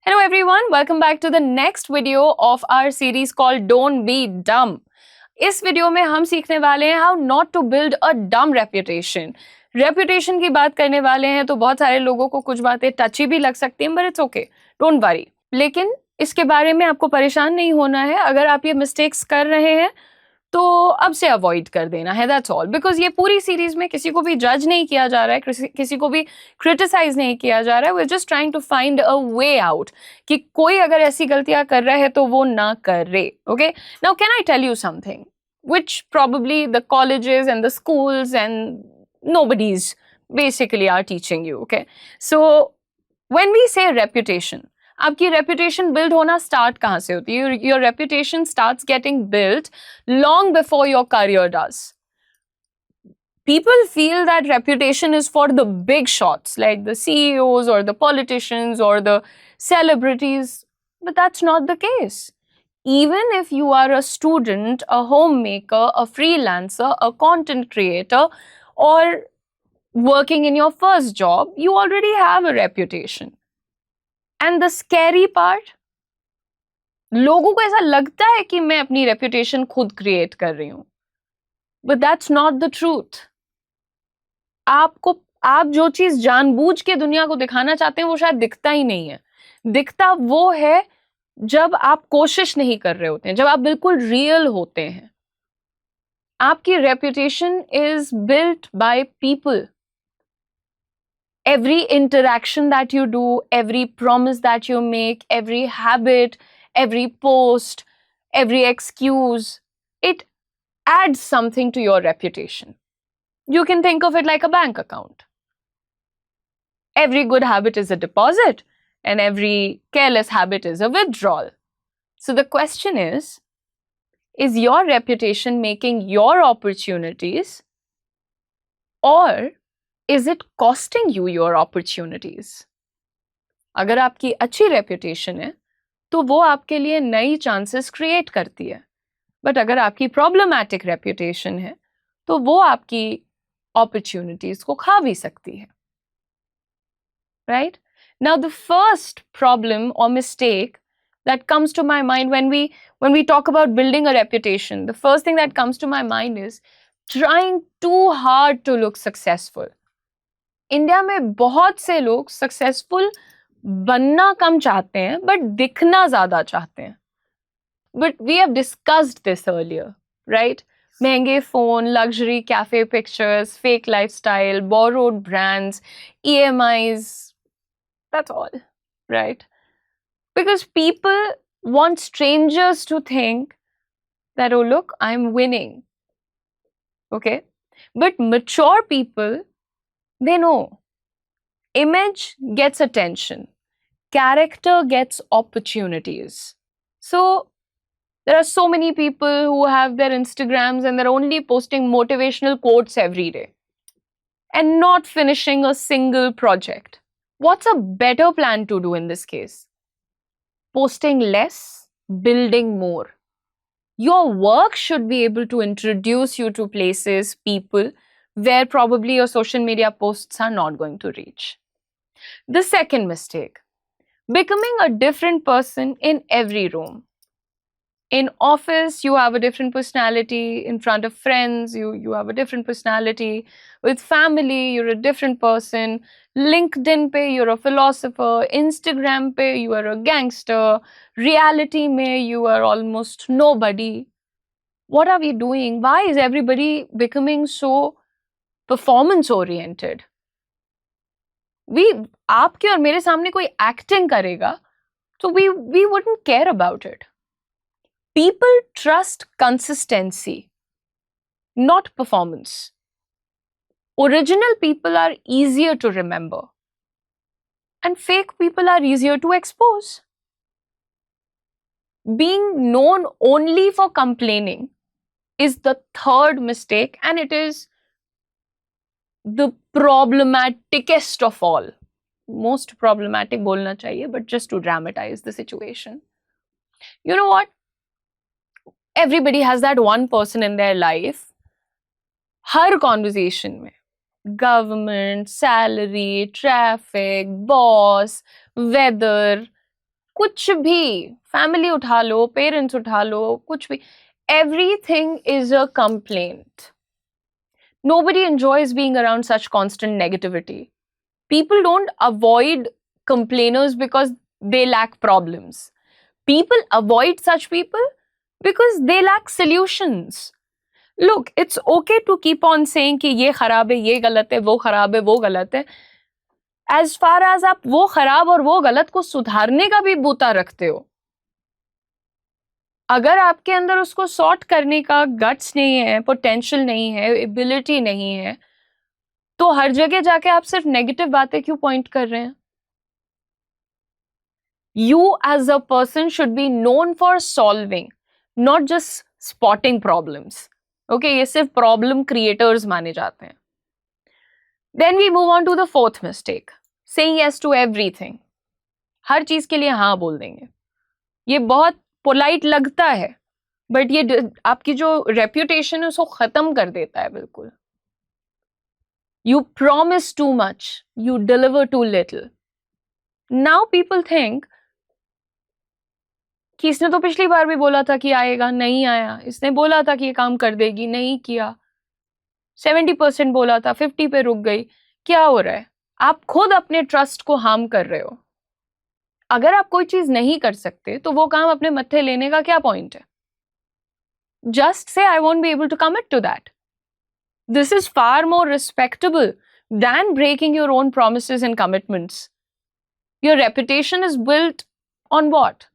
Hello everyone, welcome back to the next video of our series called Don't Be Dumb. इस video में हम सीखने वाले हैं how not to build a dumb reputation. Reputation की बात करने वाले हैं तो बहुत सारे लोगों को कुछ बातें टची भी लग सकती हैं, but it's okay, don't worry. लेकिन इसके बारे में आपको परेशान नहीं होना है. अगर आप ये मिस्टेक्स कर रहे हैं तो अब से अवॉइड कर देना है, दैट्स ऑल. बिकॉज ये पूरी सीरीज में किसी को भी जज नहीं किया जा रहा है, किसी को भी क्रिटिसाइज नहीं किया जा रहा है. We are just trying to find a way out कि कोई अगर ऐसी गलतियां कर रहा है तो वो ना करे. Okay, now can I tell you something which probably the colleges and the schools and nobody's basically are teaching you. Okay, so when we say reputation, आपकी reputation build होना start कहाँ से होती है? Your reputation starts getting built long before your career does. People feel that reputation is for the big shots like the CEOs or the politicians or the celebrities, but that's not the case. Even if you are a student, a homemaker, a freelancer, a content creator, or working in your first job, you already have a reputation. And the scary part, लोगों को ऐसा लगता है कि मैं अपनी reputation खुद create कर रही हूँ. But that's not the truth. आप जो चीज जानबूझ के दुनिया को दिखाना चाहते हैं वो शायद दिखता ही नहीं है. दिखता वो है जब आप कोशिश नहीं कर रहे होते हैं, जब आप बिल्कुल रियल होते हैं. आपकी reputation is built by people. Every interaction that you do, every promise that you make, every habit, every post, every excuse, it adds something to your reputation. You can think of it like a bank account. Every good habit is a deposit, and every careless habit is a withdrawal. So the question is your reputation making your opportunities, or is it costing you your opportunities? अगर आपकी अच्छी reputation है तो वो आपके लिए नई chances create करती है. But अगर आपकी problematic reputation है तो वो आपकी opportunities को खा भी सकती है. Right? Now, the first problem or mistake that comes to my mind when we talk about building a reputation, the first thing that comes to my mind is trying too hard to look successful. India में बहुत से लोग successful बनना कम चाहते हैं but दिखना ज्यादा चाहते हैं. But we have discussed this earlier, right? महंगे phone, luxury cafe pictures, fake lifestyle, borrowed brands, EMIs, that's all, right? Because people want strangers to think that, oh, look, I'm winning. Okay? But mature people, they know. Image gets attention. Character gets opportunities. So, there are so many people who have their Instagrams and they're only posting motivational quotes every day and not finishing a single project. What's a better plan to do in this case? Posting less, building more. Your work should be able to introduce you to places, people, where probably your social media posts are not going to reach. The second mistake, becoming a different person in every room. In office, you have a different personality. In front of friends, you have a different personality. With family, you're a different person. LinkedIn pe, you're a philosopher. Instagram pe, you are a gangster. Reality mein, you are almost nobody. What are we doing? Why is everybody becoming so performance oriented? आपके और मेरे सामने कोई acting करेगा, so we wouldn't care about it. People trust consistency, not performance. Original people are easier to remember, and fake people are easier to expose. Being known only for complaining is the third mistake, and it is the problematicest of all. Most problematic बोलना चाहिए, but just to dramatize the situation. You know what? Everybody has that one person in their life. Her conversation में government, salary, traffic, boss, weather, कुछ भी, family उठा लो, parents उठा लो, कुछ भी, everything is a complaint. Nobody enjoys being around such constant negativity. People don't avoid complainers because they lack problems. People avoid such people because they lack solutions. Look, it's okay to keep on saying कि ये खराब है, ये गलत है, वो खराब है, वो गलत है. As far as आप वो खराब और वो गलत को सुधारने का भी बूता रखते हो, अगर आपके अंदर उसको सॉर्ट करने का गट्स नहीं है, पोटेंशियल नहीं है, एबिलिटी नहीं है, तो हर जगह जाके आप सिर्फ नेगेटिव बातें क्यों पॉइंट कर रहे हैं? You as a person should be known for solving, not just spotting problems. Okay, ये सिर्फ problem creators माने जाते हैं. Then we move on to the fourth mistake, saying yes to everything. हर चीज के लिए हाँ बोल देंगे. ये बहुत पोलाइट लगता है, बट ये आपकी जो रेप्यूटेशन है उसको खत्म कर देता है बिल्कुल. You promise too much, you deliver too little. Now people think कि इसने तो पिछली बार भी बोला था कि आएगा, नहीं आया. इसने बोला था कि ये काम कर देगी, नहीं किया. 70% बोला था, 50 पे रुक गई. क्या हो रहा है? आप खुद अपने ट्रस्ट को हार्म कर रहे हो. अगर आप कोई चीज नहीं कर सकते तो वो काम अपने मत्थे लेने का क्या पॉइंट है? Just say I won't be able to commit to that. This is far more respectable than breaking your own promises and commitments. Your reputation is built on what?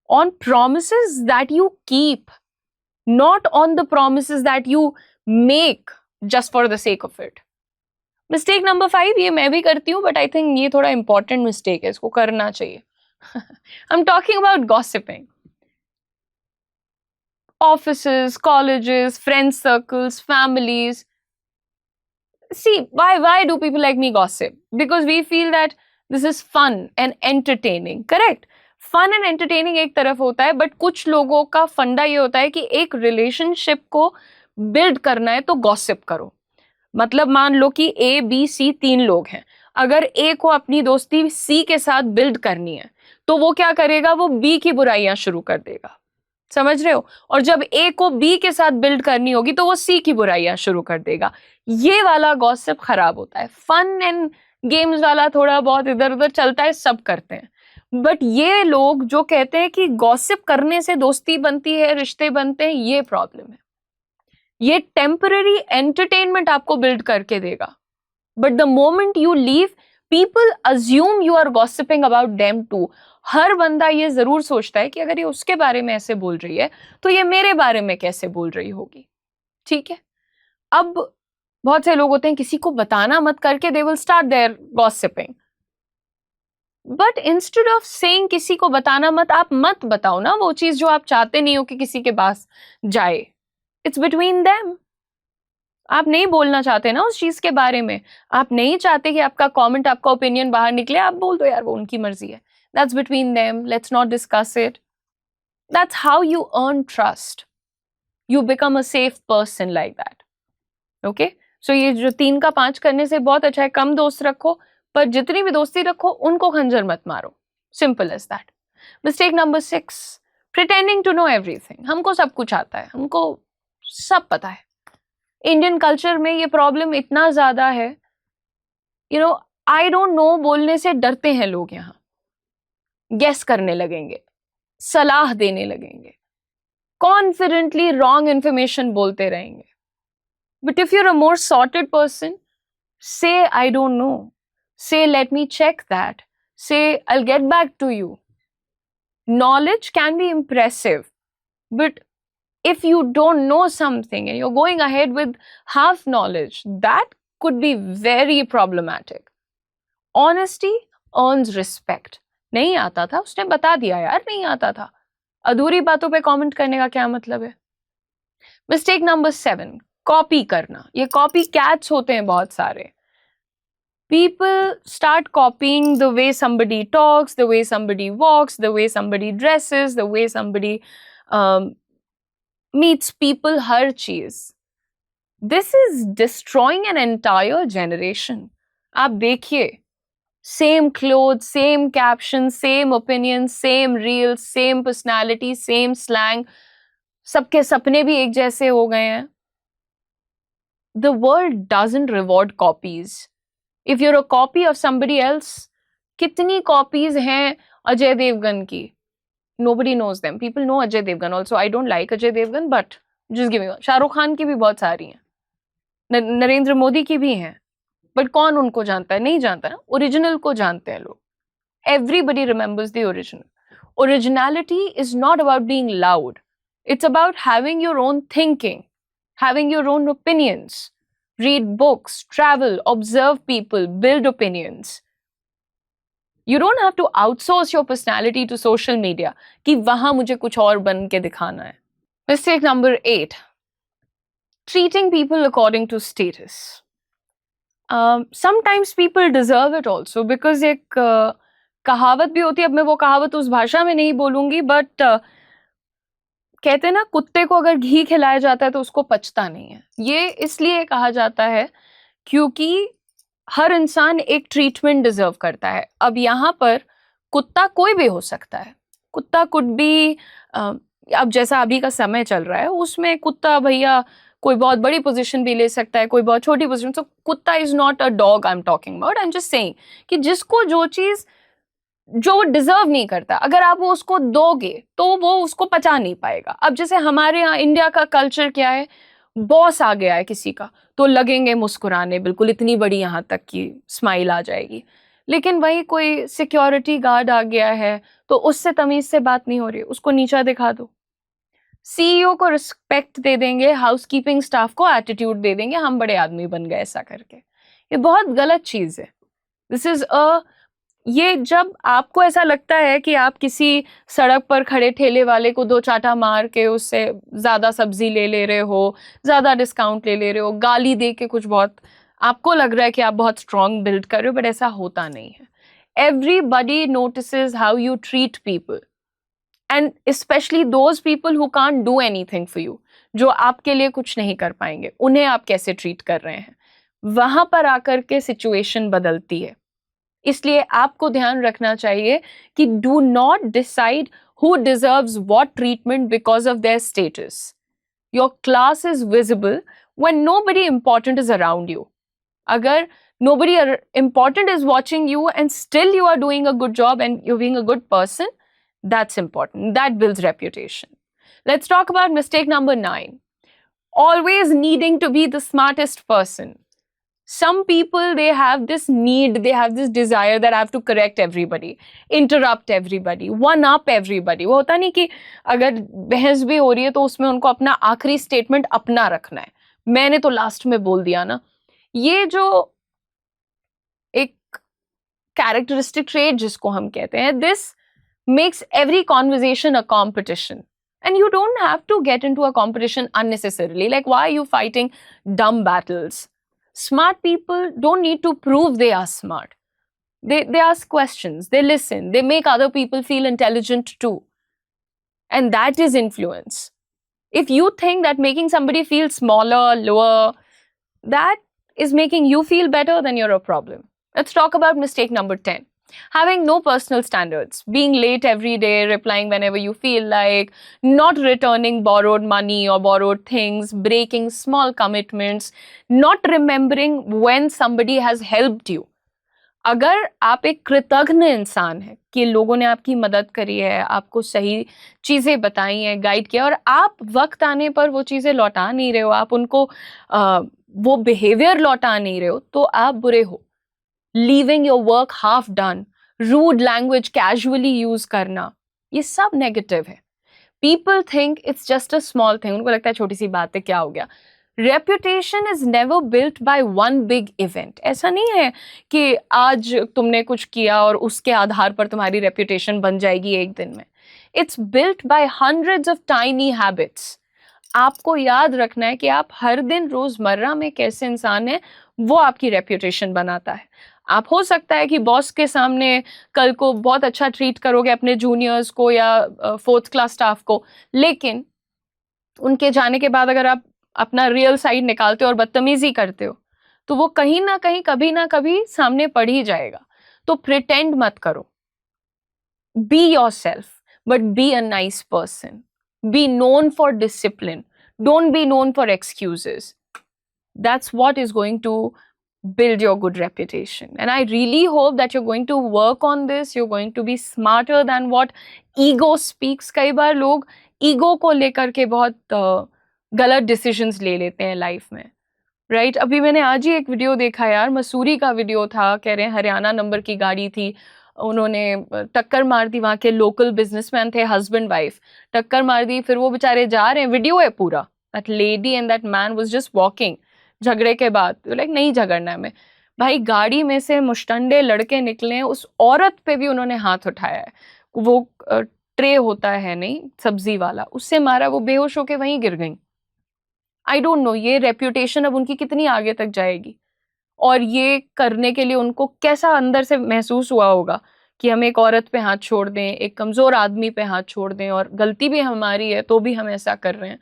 On promises that you keep, not on the promises that you make just for the sake of it. Mistake number 5, ये मैं भी करती हूँ, but I think ये थोड़ा important mistake है, इसको करना चाहिए. I'm talking about gossiping. Offices, colleges, friend circles, families. See, why do people like me gossip? Because we feel that this is fun and entertaining, correct? Fun and entertaining एक तरफ होता है, but कुछ लोगों का फंडा ये होता है कि एक रिलेशनशिप को बिल्ड करना है तो गॉसिप करो. मतलब मान लो कि A, B, C 3 लोग हैं. अगर A को अपनी दोस्ती C के साथ बिल्ड करनी है तो वो क्या करेगा? वो B की बुराइयां शुरू कर देगा. समझ रहे हो? और जब A को B के साथ बिल्ड करनी होगी तो वो C की बुराइयां शुरू कर देगा. ये वाला गॉसिप खराब होता है. फन एंड गेम्स वाला थोड़ा बहुत इधर उधर चलता है, सब करते हैं. बट ये लोग जो कहते हैं कि गॉसिप करने से दोस्ती बनती है, रिश्ते बनते हैं, ये प्रॉब्लम है. ये टेम्पररी एंटरटेनमेंट आपको बिल्ड करके देगा, but the moment you leave, people assume you are gossiping about them too. हर बंदा ये जरूर सोचता है कि अगर ये उसके बारे में ऐसे बोल रही है तो ये मेरे बारे में कैसे बोल रही होगी. ठीक है. अब बहुत से लोग होते हैं किसी को बताना मत करके they will start their gossiping. But instead of saying किसी को बताना मत, आप मत बताओ ना वो चीज जो आप चाहते नहीं हो कि किसी के पास जाए. It's between them. आप नहीं बोलना चाहते ना उस चीज के बारे में, आप नहीं चाहते कि आपका कमेंट, आपका ओपिनियन बाहर निकले, आप बोल दो यार वो उनकी मर्जी है. That's between them. Let's not discuss it. That's how you earn trust. You become a safe person like that. Okay? So ये जो 3 का 5 करने से बहुत अच्छा है. कम दोस्त रखो, पर जितनी भी दोस्ती रखो उनको खंजर मत मारो. Simple as that. Mistake number 6. Pretending to know everything. हमको सब कुछ आता है, हमको सब पता है. इंडियन कल्चर में ये प्रॉब्लम इतना ज्यादा है. I don't know बोलने से डरते हैं लोग यहाँ. गेस करने लगेंगे, सलाह देने लगेंगे, कॉन्फिडेंटली रॉन्ग इंफॉर्मेशन बोलते रहेंगे. But if you're a more sorted person, say I don't know, say let me check that, say I will get back to you. Knowledge can be impressive, but if you don't know something and you're going ahead with half knowledge, that could be very problematic. Honesty earns respect. नहीं आता था, उसने बता दिया यार नहीं आता था. अधूरी बातों पे कमेंट करने का क्या मतलब है? मिस्टेक नंबर 7, कॉपी करना. ये कॉपी कैट्स होते हैं बहुत सारे. People start copying the way somebody talks, the way somebody walks, the way somebody dresses, the way somebody meets people, हर चीज. This is destroying an entire generation. आप देखिए, Same clothes, same captions, same opinions, same reels, same personality, same slang. सबके सपने भी एक जैसे हो गए हैं. The world doesn't reward copies. If you're a copy of somebody else, कितनी copies हैं अजय देवगन की? Nobody knows them. People know Ajay Devgan also. I don't like Ajay Devgan, but just give me one. Shahrukh Khan की भी बहुत सारी हैं. नरेंद्र मोदी की भी हैं. But कौन उनको जानता है? नहीं जानता ना. Original को जानते हैं लोग. Everybody remembers the original. Originality is not about being loud. It's about having your own thinking, having your own opinions. Read books, travel, observe people, build opinions. You don't have to outsource your personality to social media कि वहां मुझे कुछ और बन के दिखाना है. Mistake number 8. Treating people according to status. Sometimes people deserve it also because एक कहावत भी होती है. अब मैं वो कहावत उस भाषा में नहीं बोलूंगी, बट कहते हैं ना, कुत्ते को अगर घी खिलाया जाता है तो उसको पचता नहीं है. ये इसलिए कहा जाता है क्योंकि हर इंसान एक ट्रीटमेंट डिजर्व करता है. अब यहाँ पर कुत्ता कोई भी हो सकता है. कुत्ता कुड बी, अब जैसा अभी का समय चल रहा है उसमें कुत्ता भैया कोई बहुत बड़ी पोजीशन भी ले सकता है, कोई बहुत छोटी पोजीशन. तो कुत्ता is not a dog I am talking about. I am just saying कि जिसको जो चीज जो वो डिजर्व नहीं करता, अगर आप वो उसको दोगे तो वो उसको पचा नहीं पाएगा. अब जैसे हमारे यहाँ इंडिया का कल्चर क्या है, बॉस आ गया है किसी का तो लगेंगे मुस्कुराने, बिल्कुल इतनी बड़ी यहाँ तक की स्माइल आ जाएगी. लेकिन वही कोई सिक्योरिटी गार्ड आ गया है तो उससे तमीज से बात नहीं हो रही, उसको नीचा दिखा दो. सीईओ को रिस्पेक्ट दे देंगे, हाउसकीपिंग स्टाफ को एटीट्यूड दे देंगे, हम बड़े आदमी बन गए ऐसा करके. ये बहुत गलत चीज है. दिस इज ये जब आपको ऐसा लगता है कि आप किसी सड़क पर खड़े ठेले वाले को दो चाटा मार के उससे ज्यादा सब्जी ले रहे हो, ज्यादा डिस्काउंट ले रहे हो, गाली दे के कुछ बहुत आपको लग रहा है कि आप बहुत स्ट्रॉन्ग बिल्ड कर रहे हो, बट ऐसा होता नहीं है. Everybody notices how you treat people, and specially those people who can't do anything for you, जो आपके लिए कुछ नहीं कर पाएंगे, उन्हें आप कैसे ट्रीट कर रहे हैं. वहां पर आकर के सिचुएशन बदलती है. इसलिए आपको ध्यान रखना चाहिए कि do not decide who deserves what treatment because of their status. Your class is visible when nobody important is around you. अगर nobody important is watching you and still you are doing a good job and you're being a good person, that's important. That builds reputation. Let's talk about mistake number 9. Always needing to be the smartest person. Some people, they have this need, they have this desire that I have to correct everybody, interrupt everybody, one up everybody. वो होता नहीं कि अगर बहस भी हो रही है तो उसमें उनको अपना आखिरी स्टेटमेंट अपना रखना है, मैंने तो लास्ट में बोल दिया ना. ये जो एक कैरेक्टरिस्टिक ट्रेट जिसको हम कहते हैं, this makes every conversation a competition. And you don't have to get into a competition unnecessarily. Like, why are you fighting dumb battles? Smart people don't need to prove they are smart. They ask questions, they listen, they make other people feel intelligent too. And that is influence. If you think that making somebody feel smaller, lower, that is making you feel better, then you're a problem. Let's talk about mistake number 10. Having no personal standards, being late every day, replying whenever you feel like, not returning borrowed money or borrowed things, breaking small commitments, not remembering when somebody has helped you. अगर आप एक कृतज्ञ इंसान हैं कि लोगों ने आपकी मदद करी है, आपको सही चीज़ें बताई हैं, गाइड किया, और आप वक्त आने पर वो चीज़ें लौटा नहीं रहे हो, आप उनको वो बिहेवियर लौटा नहीं रहे हो, तो आप बुरे हो. Leaving your work half done, rude language casually use करना, ये सब नेगेटिव है. People think it's just a small thing, उनको लगता है छोटी सी बात है, क्या हो गया. Reputation is never built by one big event. ऐसा नहीं है कि आज तुमने कुछ किया और उसके आधार पर तुम्हारी रेप्यूटेशन बन जाएगी एक दिन में. It's built by hundreds of tiny habits. आपको याद रखना है कि आप हर दिन रोजमर्रा में कैसे इंसान हैं, वो आपकी रेप्यूटेशन बनाता है. आप हो सकता है कि बॉस के सामने कल को बहुत अच्छा ट्रीट करोगे अपने जूनियर्स को या 4th क्लास स्टाफ को, लेकिन उनके जाने के बाद अगर आप अपना रियल साइड निकालते हो और बदतमीजी करते हो तो वो कहीं ना कहीं कभी ना कभी सामने पड़ ही जाएगा. तो प्रिटेंड मत करो. Be yourself, but be a nice person. Be known for discipline. Don't be known for excuses. That's what is going to build your good reputation. And I really hope that you're going to work on this. You're going to be smarter than what ego speaks. कई बार लोग ego को लेकर के बहुत गलत decisions ले लेते हैं life में. राइट अभी मैंने आज ही एक वीडियो देखा यार, मसूरी का वीडियो था, कह रहे हैं हरियाणा नंबर की गाड़ी थी, उन्होंने टक्कर मार दी, वहाँ के लोकल बिजनेसमैन थे, हस्बैंड वाइफ, टक्कर मार दी, फिर वो बेचारे जा रहे हैं, वीडियो है पूरा, that lady and that man was just walking, झगड़े के बाद लाइक नहीं झगड़ना है हमें, भाई गाड़ी में से मुश्तंडे लड़के निकले, उस औरत पे भी उन्होंने हाथ उठाया है, वो ट्रे होता है नहीं सब्जी वाला, उससे मारा, वो बेहोश होके वहीं गिर गई. आई डोंट नो ये रेप्यूटेशन अब उनकी कितनी आगे तक जाएगी, और ये करने के लिए उनको कैसा अंदर से महसूस हुआ होगा कि हम एक औरत पे हाथ छोड़ दें, एक कमज़ोर आदमी पे हाथ छोड़ दें, और गलती भी हमारी है तो भी हम ऐसा कर रहे हैं.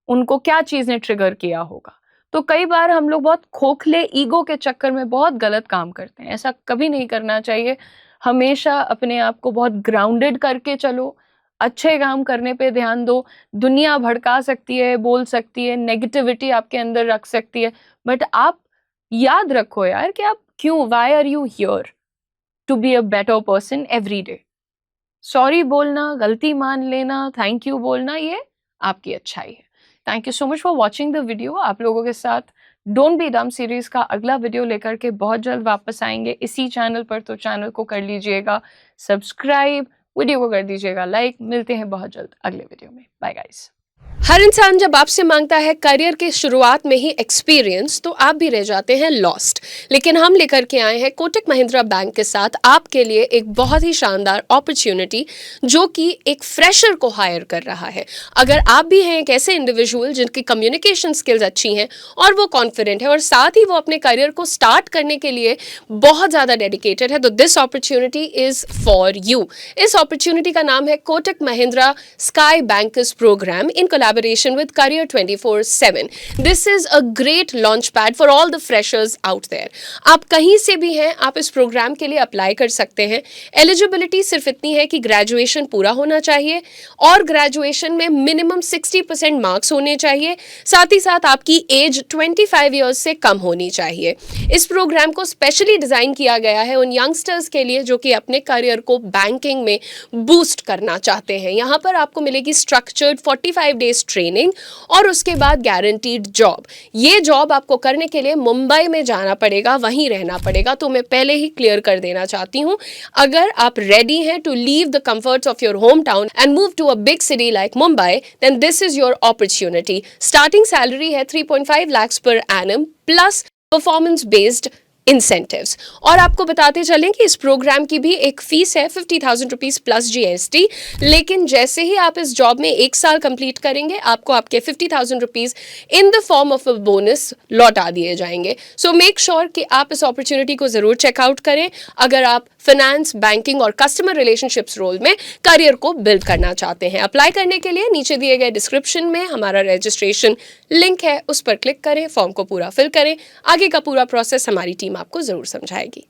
उनको क्या चीज़ ने ट्रिगर किया होगा. तो कई बार हम लोग बहुत खोखले ईगो के चक्कर में बहुत गलत काम करते हैं. ऐसा कभी नहीं करना चाहिए. हमेशा अपने आप को बहुत ग्राउंडेड करके चलो, अच्छे काम करने पे ध्यान दो. दुनिया भड़का सकती है, बोल सकती है, नेगेटिविटी आपके अंदर रख सकती है, बट आप याद रखो यार कि आप क्यों, why are you here, to be a better person every day. Sorry बोलना, गलती मान लेना, थैंक यू बोलना, ये आपकी अच्छाई है. Thank you so much for watching the video. आप लोगों के साथ डोंट बी डम सीरीज का अगला वीडियो लेकर के बहुत जल्द वापस आएंगे इसी चैनल पर, तो चैनल को कर लीजिएगा सब्सक्राइब, वीडियो को कर दीजिएगा लाइक. मिलते हैं बहुत जल्द अगले वीडियो में. Bye guys. हर इंसान जब आपसे मांगता है करियर के शुरुआत में ही एक्सपीरियंस, तो आप भी रह जाते हैं लॉस्ट. लेकिन हम लेकर के आए हैं कोटक महिंद्रा बैंक के साथ आपके लिए एक बहुत ही शानदार अपॉर्चुनिटी, जो कि एक फ्रेशर को हायर कर रहा है. अगर आप भी हैं एक ऐसे इंडिविजुअल जिनकी कम्युनिकेशन स्किल्स अच्छी हैं और वो कॉन्फिडेंट है और साथ ही वो अपने करियर को स्टार्ट करने के लिए बहुत ज़्यादा डेडिकेटेड है, तो this opportunity is for you. इस अपॉर्चुनिटी का नाम है Kotak Mahindra sky bankers programme in collaboration with Career 24/7. This is a great launch pad for all the freshers out there. आप कहीं से भी हैं, आप इस प्रोग्राम के लिए अप्लाई कर सकते हैं. एलिजिबिलिटी सिर्फ इतनी है कि ग्रेजुएशन पूरा होना चाहिए और ग्रेजुएशन में मिनिमम 60% मार्क्स होने चाहिए. साथ ही साथ आपकी एज 25 ईयर्स से कम होनी चाहिए. इस प्रोग्राम को स्पेशली डिज़ाइन किया गया है उन यंगस्टर्स के लिए जो कि अपने करियर को बैंकिंग में बूस्ट करना चाहते हैं. यहाँ पर आपको मिलेगी स्ट्रक्चर्ड 45 डेज ट्रेनिंग और उसके बाद गारंटीड जॉब. ये जॉब आपको करने के लिए मुंबई में जाना पड़ेगा, वहीं रहना पड़ेगा. तो मैं पहले ही क्लियर कर देना चाहती हूँ, अगर आप रेडी हैं to leave the comforts of your home town and move to a big city like Mumbai, then this is your opportunity. Starting salary है 3.5 lakhs per annum plus performance based incentives. और आपको बताते चलें कि इस प्रोग्राम की भी एक फीस है 50,000 रुपीज़ प्लस GST. लेकिन जैसे ही आप इस जॉब में 1 साल कंप्लीट करेंगे, आपको आपके 50,000 rupees in the form of a bonus लौटा दिए जाएंगे. सो मेक श्योर कि आप इस अपॉर्चुनिटी को ज़रूर चेकआउट करें अगर आप फाइनेंस, बैंकिंग और कस्टमर रिलेशनशिप्स रोल में करियर को बिल्ड करना चाहते हैं. अप्लाई करने के लिए नीचे दिए गए डिस्क्रिप्शन में हमारा रजिस्ट्रेशन लिंक है, उस पर क्लिक करें, फॉर्म को पूरा फिल करें. आगे का पूरा प्रोसेस हमारी टीम आपको ज़रूर समझाएगी.